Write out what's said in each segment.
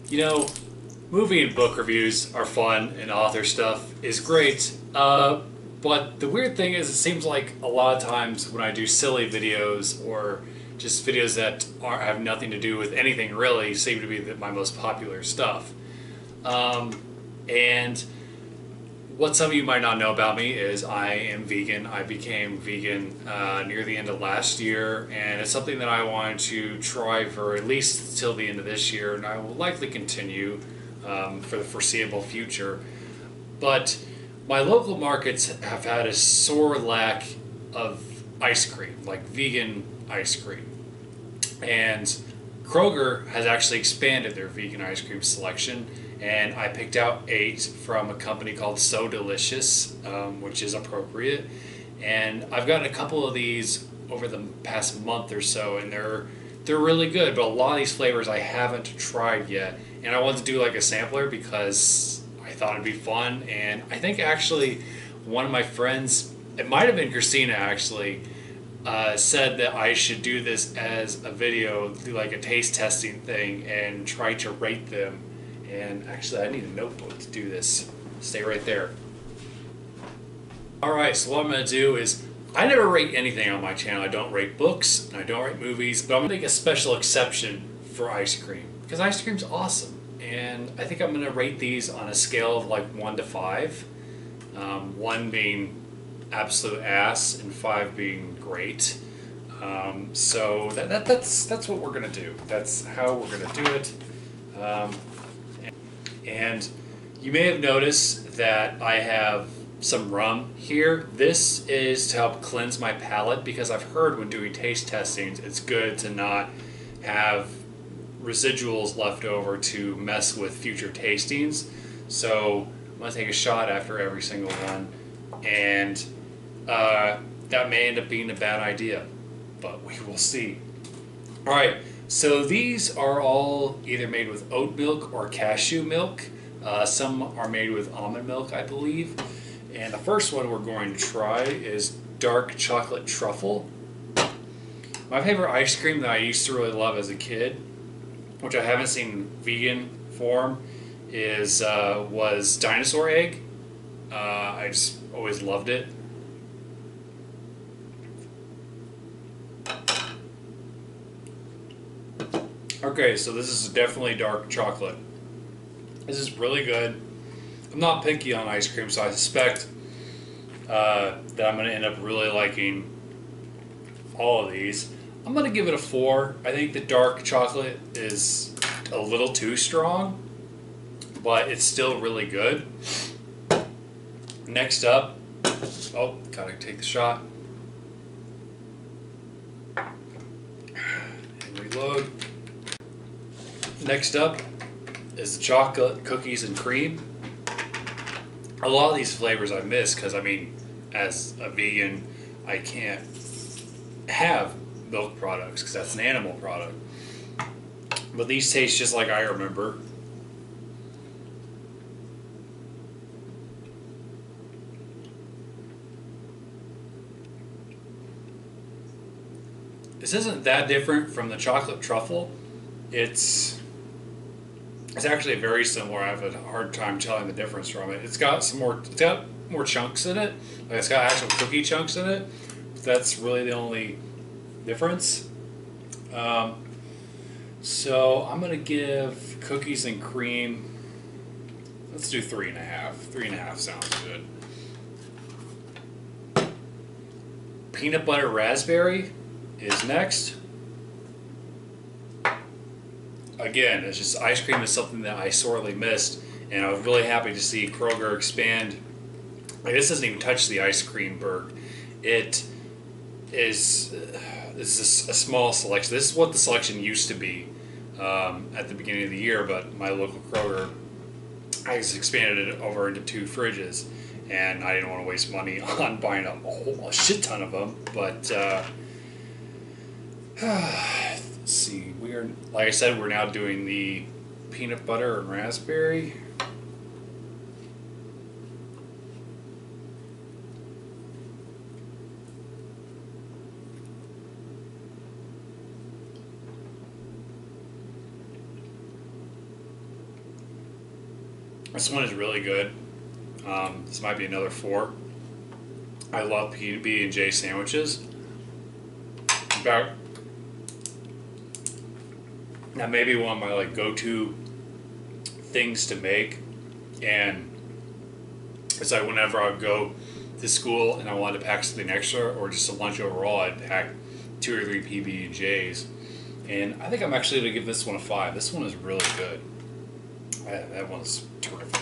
You know, movie and book reviews are fun, and author stuff is great. But the weird thing is, it seems like a lot of times when I do silly videos or just videos that have nothing to do with anything really, seem to be my most popular stuff. And what some of you might not know about me is I am vegan. I became vegan near the end of last year, and it's something that I wanted to try for at least till the end of this year, and I will likely continue for the foreseeable future. But my local markets have had a sore lack of ice cream, like vegan ice cream. And Kroger has actually expanded their vegan ice cream selection, and I picked out 8 from a company called So Delicious, which is appropriate. And I've gotten a couple of these over the past month or so, and they're really good. But a lot of these flavors I haven't tried yet, and I wanted to do like a sampler because I thought it'd be fun. And I think actually one of my friends, it might have been Christina actually, said that I should do this as a video, do like a taste testing thing, and try to rate them. And actually, I need a notebook to do this. Stay right there. Alright, so what I'm going to do is, I never rate anything on my channel. I don't rate books, and I don't rate movies, but I'm going to make a special exception for ice cream. Because ice cream's awesome. And I think I'm going to rate these on a scale of like 1 to 5. 1 being absolute ass, and 5 being great. So that's what we're gonna do. That's how we're gonna do it. And you may have noticed that I have some rum here. This is to help cleanse my palate because I've heard when doing taste testings, it's good to not have residuals left over to mess with future tastings. So I'm gonna take a shot after every single one, and that may end up being a bad idea, but we will see. All right, so these are all either made with oat milk or cashew milk. Some are made with almond milk, I believe. And the first one we're going to try is dark chocolate truffle. My favorite ice cream that I used to really love as a kid, which I haven't seen vegan form, was dinosaur egg. I just always loved it. Okay, so this is definitely dark chocolate. This is really good. I'm not picky on ice cream, so I suspect that I'm going to end up really liking all of these. I'm going to give it a 4. I think the dark chocolate is a little too strong, but it's still really good. Next up, oh, gotta take the shot. And reload. Next up is the chocolate cookies and cream. A lot of these flavors I miss because, I mean, as a vegan, I can't have milk products because that's an animal product. But these taste just like I remember. This isn't that different from the chocolate truffle. It's actually very similar. I have a hard time telling the difference from it. It's got more chunks in it. Like it's got actual cookie chunks in it. That's really the only difference. So I'm gonna give cookies and cream. Let's do 3.5. 3.5 sounds good. Peanut butter raspberry is next. Again, it's just ice cream is something that I sorely missed, and I was really happy to see Kroger expand. Like, this doesn't even touch the ice cream berg. It is this is a small selection. This is what the selection used to be at the beginning of the year, but my local Kroger has expanded it over into 2 fridges, and I didn't want to waste money on buying a shit ton of them. But let's see. We are, like I said, we're now doing the peanut butter and raspberry. This one is really good. This might be another 4. I love PB&J sandwiches. About that may be one of my like go-to things to make, and it's like whenever I would go to school and I wanted to pack something extra or just a lunch overall, I'd pack 2 or 3 PB&Js. And I think I'm actually going to give this one a 5. This one is really good. That one's terrific.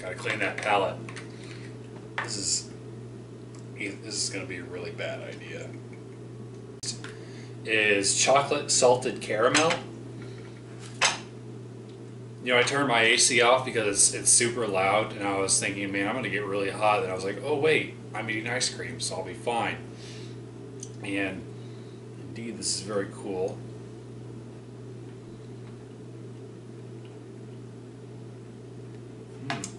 Gotta clean that palate. This is going to be a really bad idea. Is chocolate salted caramel. You know, I turned my AC off because it's super loud, and I was thinking, man, I'm going to get really hot. And I was like, oh, wait, I'm eating ice cream, so I'll be fine. And indeed, this is very cool.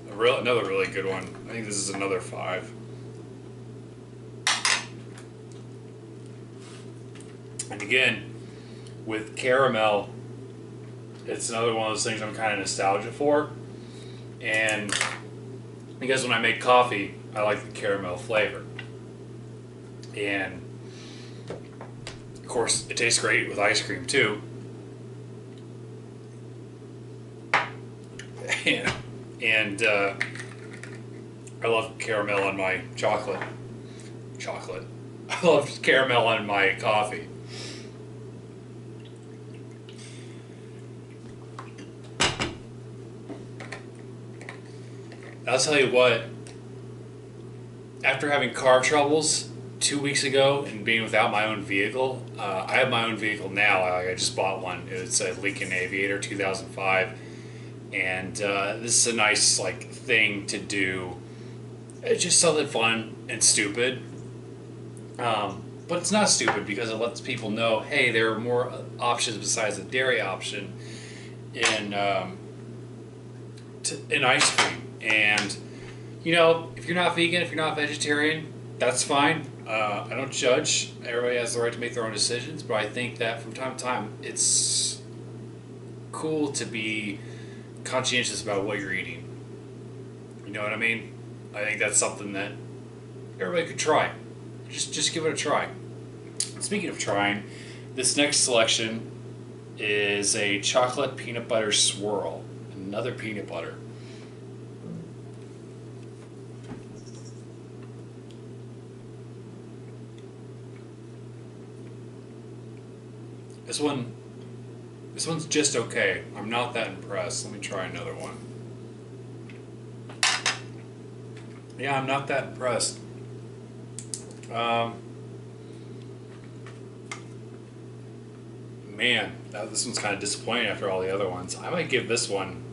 Another really good one. I think this is another 5. And again, with caramel, it's another one of those things I'm kind of nostalgic for. And because when I make coffee, I like the caramel flavor. And of course, it tastes great with ice cream too. And I love caramel on my chocolate. I love caramel on my coffee. I'll tell you what, after having car troubles 2 weeks ago and being without my own vehicle, I have my own vehicle now. I just bought one. It's a Lincoln Aviator 2005. And this is a nice like thing to do. It's just something fun and stupid. But it's not stupid because it lets people know, hey, there are more options besides the dairy option in ice cream. And, you know, if you're not vegan, if you're not vegetarian, that's fine. I don't judge. Everybody has the right to make their own decisions. But I think that from time to time, it's cool to be conscientious about what you're eating. You know what I mean? I think that's something that everybody could try. Just give it a try. Speaking of trying, this next selection is a chocolate peanut butter swirl. Another peanut butter. This one's just okay. I'm not that impressed. Let me try another one. Yeah, I'm not that impressed. Man, this one's kind of disappointing after all the other ones. I might give this one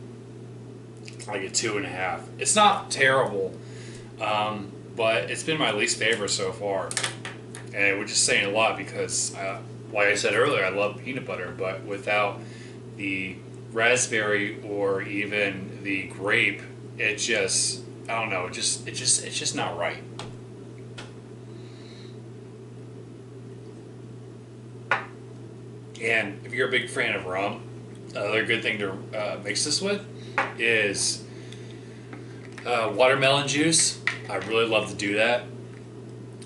like a 2.5. It's not terrible, but it's been my least favorite so far. And we're just saying a lot because, like I said earlier, I love peanut butter, but without the raspberry or even the grape, it just, I don't know, it's just not right. And if you're a big fan of rum, another good thing to mix this with is watermelon juice. I really love to do that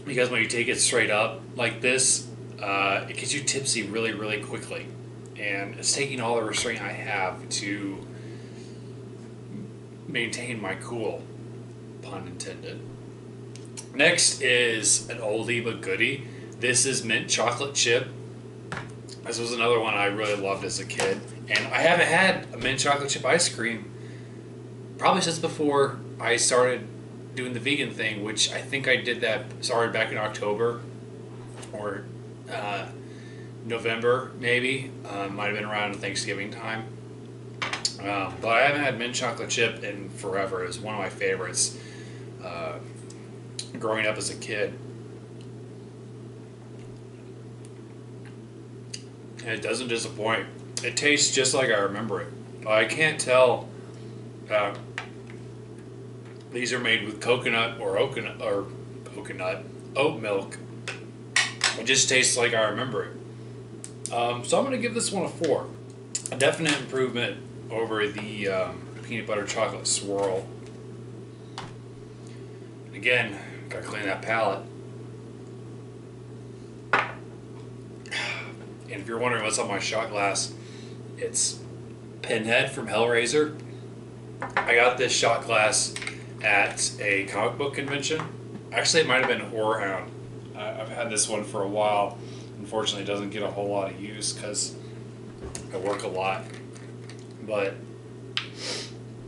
because when you take it straight up like this, it gets you tipsy really, really quickly. And it's taking all the restraint I have to maintain my cool, pun intended. Next is an oldie but goodie. This is mint chocolate chip. This was another one I really loved as a kid. And I haven't had a mint chocolate chip ice cream probably since before I started doing the vegan thing, which I think I started back in October or November, maybe. Might have been around Thanksgiving time. But I haven't had mint chocolate chip in forever. It was one of my favorites growing up as a kid. And it doesn't disappoint. It tastes just like I remember it. I can't tell. These are made with coconut or oat milk. It just tastes like I remember it. So I'm going to give this one a 4. A definite improvement over the peanut butter chocolate swirl. Again, gotta clean that palate. And if you're wondering what's on my shot glass, it's Pinhead from Hellraiser. I got this shot glass at a comic book convention. Actually, it might have been Horror Hound. I've had this one for a while. Unfortunately, it doesn't get a whole lot of use because I work a lot. But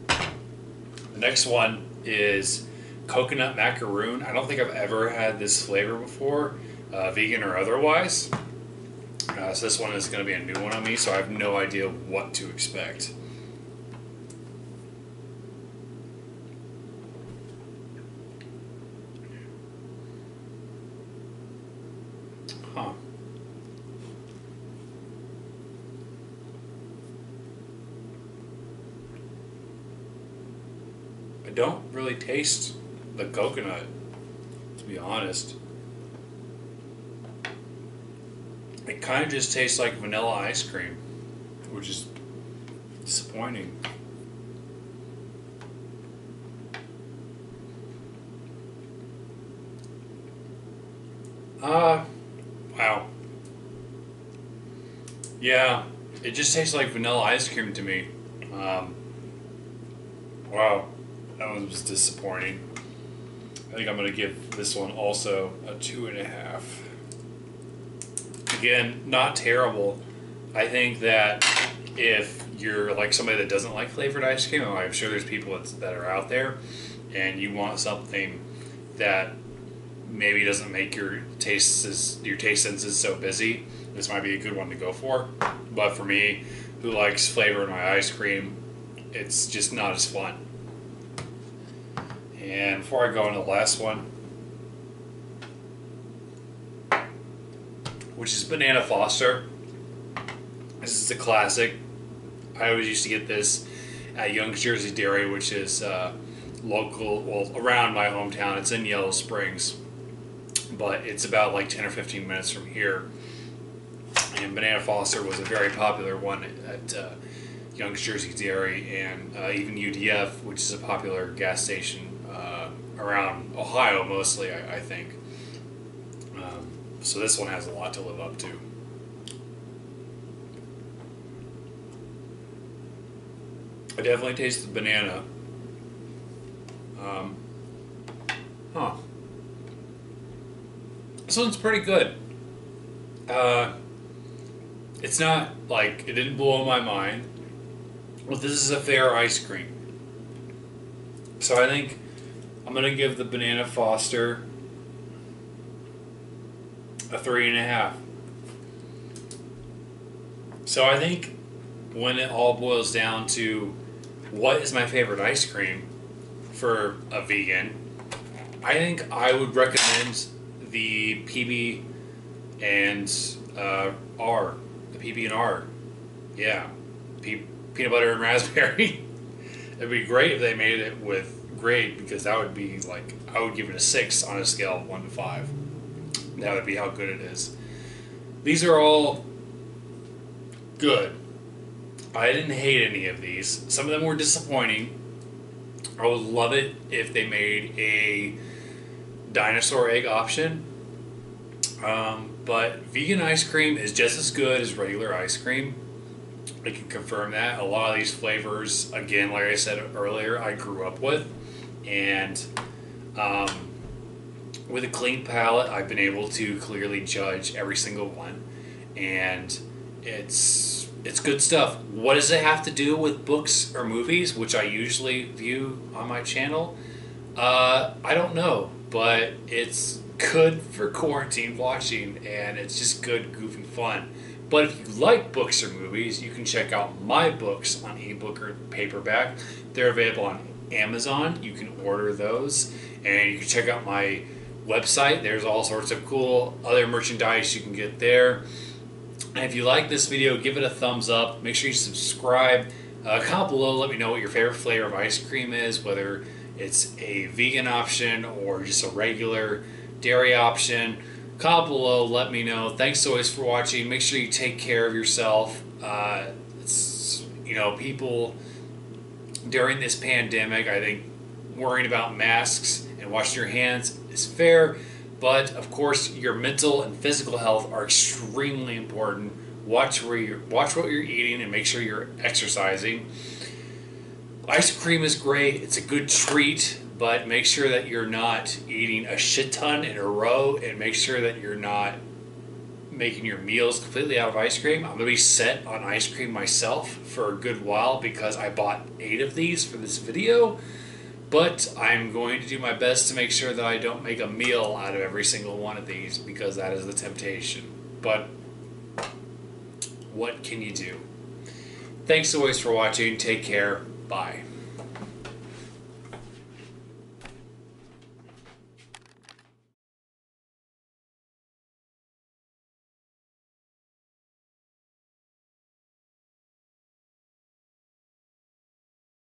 the next one is coconut macaroon. I don't think I've ever had this flavor before, vegan or otherwise. So this one is going to be a new one on me, so I have no idea what to expect. Huh. I don't really taste the coconut, to be honest. It kind of just tastes like vanilla ice cream, which is disappointing. Wow. Yeah, it just tastes like vanilla ice cream to me. Wow, that one was disappointing. I think I'm going to give this one also a 2.5. Again, not terrible. I think that if you're like somebody that doesn't like flavored ice cream, I'm sure there's people that are out there, and you want something that maybe doesn't make your taste senses so busy, this might be a good one to go for. But for me, who likes flavor in my ice cream, it's just not as fun. And before I go on to the last one, which is Banana Foster. This is a classic. I always used to get this at Young's Jersey Dairy, which is local, well, around my hometown. It's in Yellow Springs, but it's about like 10 or 15 minutes from here. And Banana Foster was a very popular one at Young's Jersey Dairy, and even UDF, which is a popular gas station around Ohio mostly, I think. So this one has a lot to live up to. I definitely taste the banana. This one's pretty good. It's not like, it didn't blow my mind. Well, this is a fair ice cream. So I think I'm going to give the Banana Foster a 3.5. So I think when it all boils down to what is my favorite ice cream for a vegan, I think I would recommend the PB and R. The PB and R. Yeah. Peanut butter and raspberry. It'd be great if they made it with grape, because that would be like, I would give it a 6 on a scale of 1 to 5. That would be how good it is. These are all good. I didn't hate any of these. Some of them were disappointing. I would love it if they made a dinosaur egg option. But vegan ice cream is just as good as regular ice cream. I can confirm that. A lot of these flavors, again, like I said earlier, I grew up with. And with a clean palate, I've been able to clearly judge every single one. And it's good stuff. What does it have to do with books or movies, which I usually view on my channel? I don't know, but it's good for quarantine watching, and it's just good, goofy fun. But if you like books or movies, you can check out my books on ebook or paperback. They're available on Amazon. You can order those, and you can check out my website. There's all sorts of cool other merchandise you can get there. And if you like this video, give it a thumbs up. Make sure you subscribe. Comment below, let me know what your favorite flavor of ice cream is, whether it's a vegan option or just a regular dairy option. Comment below, let me know. Thanks always for watching. Make sure you take care of yourself. People during this pandemic, I think worrying about masks and washing your hands is fair, but of course, your mental and physical health are extremely important. Watch what you're eating and make sure you're exercising. Ice cream is great; it's a good treat, but make sure that you're not eating a shit ton in a row, and make sure that you're not making your meals completely out of ice cream. I'm gonna be set on ice cream myself for a good while because I bought 8 of these for this video. But I'm going to do my best to make sure that I don't make a meal out of every single one of these because that is the temptation. But what can you do? Thanks always for watching. Take care. Bye.